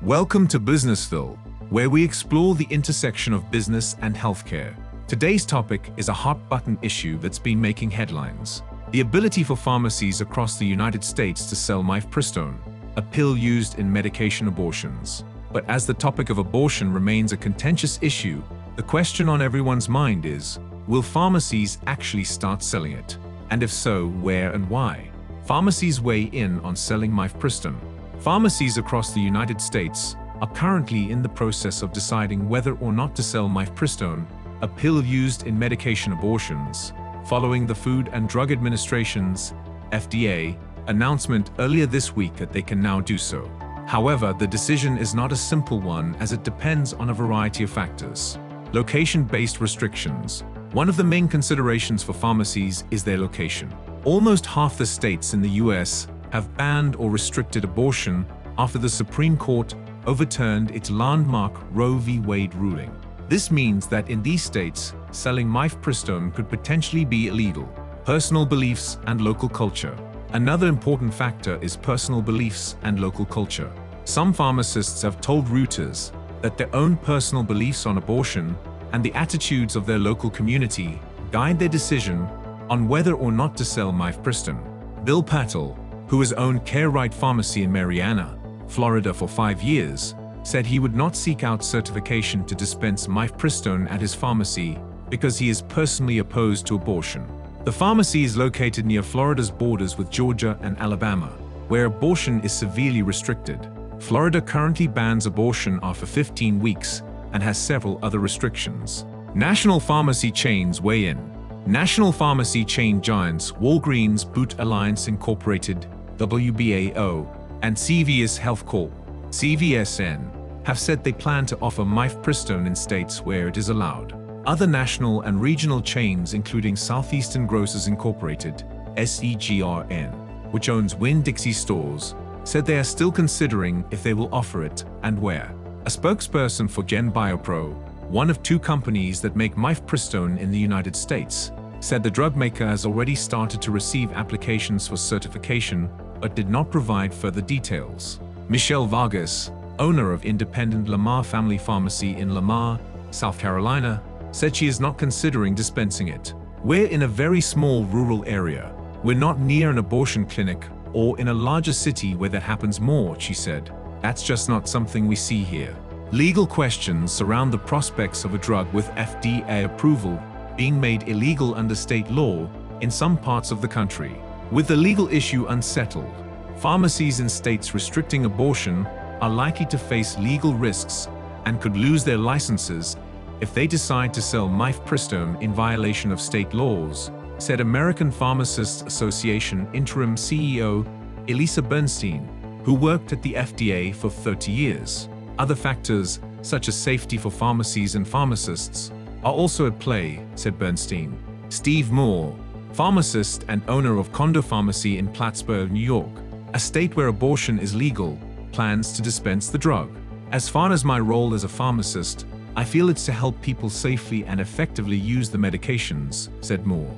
Welcome to BusinessVille, where we explore the intersection of business and healthcare. Today's topic is a hot-button issue that's been making headlines: the ability for pharmacies across the United States to sell Mifepristone, a pill used in medication abortions. But as the topic of abortion remains a contentious issue, the question on everyone's mind is, will pharmacies actually start selling it? And if so, where and why? Pharmacies weigh in on selling Mifepristone. Pharmacies across the United States are currently in the process of deciding whether or not to sell Mifepristone, a pill used in medication abortions, following the Food and Drug Administration's (FDA) announcement earlier this week that they can now do so. However, the decision is not a simple one, as it depends on a variety of factors. Location-based restrictions. One of the main considerations for pharmacies is their location. Almost half the states in the US have banned or restricted abortion after the Supreme Court overturned its landmark Roe v. Wade ruling. This means that in these states, selling Mifepristone could potentially be illegal. Personal beliefs and local culture. Another important factor is personal beliefs and local culture. Some pharmacists have told Reuters that their own personal beliefs on abortion and the attitudes of their local community guide their decision on whether or not to sell Mifepristone. Bill Patel, who has owned Care Right Pharmacy in Marianna, Florida for 5 years, said he would not seek out certification to dispense Mifepristone at his pharmacy because he is personally opposed to abortion. The pharmacy is located near Florida's borders with Georgia and Alabama, where abortion is severely restricted. Florida currently bans abortion after 15 weeks and has several other restrictions. National pharmacy chains weigh in. National pharmacy chain giants Walgreens Boots Alliance Incorporated, WBAO, and CVS Health Corp, CVSN, have said they plan to offer Mifepristone in states where it is allowed. Other national and regional chains, including Southeastern Grocers Incorporated, SEGRN, which owns Winn-Dixie stores, said they are still considering if they will offer it and where. A spokesperson for GenBioPro, one of 2 companies that make Mifepristone in the United States, said the drug maker has already started to receive applications for certification but did not provide further details. Michelle Vargas, owner of independent Lamar Family Pharmacy in Lamar, South Carolina, said she is not considering dispensing it. "We're in a very small rural area. We're not near an abortion clinic or in a larger city where that happens more," she said. "That's just not something we see here." Legal questions surround the prospects of a drug with FDA approval being made illegal under state law in some parts of the country. With the legal issue unsettled, pharmacies in states restricting abortion are likely to face legal risks and could lose their licenses if they decide to sell Mifepristone in violation of state laws, said American Pharmacists Association interim CEO Elisa Bernstein, who worked at the FDA for 30 years. Other factors, such as safety for pharmacies and pharmacists, are also at play, said Bernstein. Steve Moore, pharmacist and owner of Condo Pharmacy in Plattsburgh, New York, a state where abortion is legal, plans to dispense the drug. "As far as my role as a pharmacist, I feel it's to help people safely and effectively use the medications," said Moore.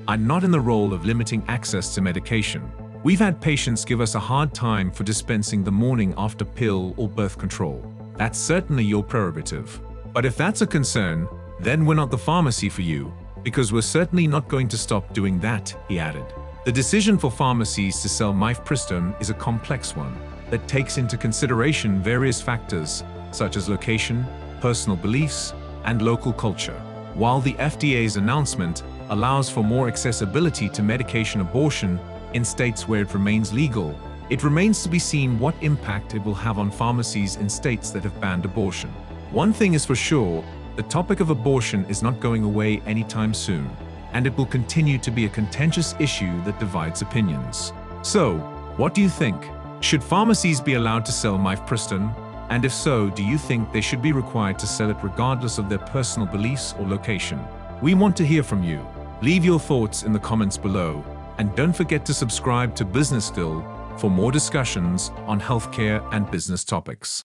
"I'm not in the role of limiting access to medication. We've had patients give us a hard time for dispensing the morning after pill or birth control. That's certainly your prerogative. But if that's a concern, then we're not the pharmacy for you, because we're certainly not going to stop doing that," he added. The decision for pharmacies to sell Mifepristone is a complex one that takes into consideration various factors such as location, personal beliefs, and local culture. While the FDA's announcement allows for more accessibility to medication abortion in states where it remains legal, it remains to be seen what impact it will have on pharmacies in states that have banned abortion. One thing is for sure, the topic of abortion is not going away anytime soon, and it will continue to be a contentious issue that divides opinions. So, what do you think? Should pharmacies be allowed to sell Mifepristone? And if so, do you think they should be required to sell it regardless of their personal beliefs or location? We want to hear from you. Leave your thoughts in the comments below, and don't forget to subscribe to BusinessVille for more discussions on healthcare and business topics.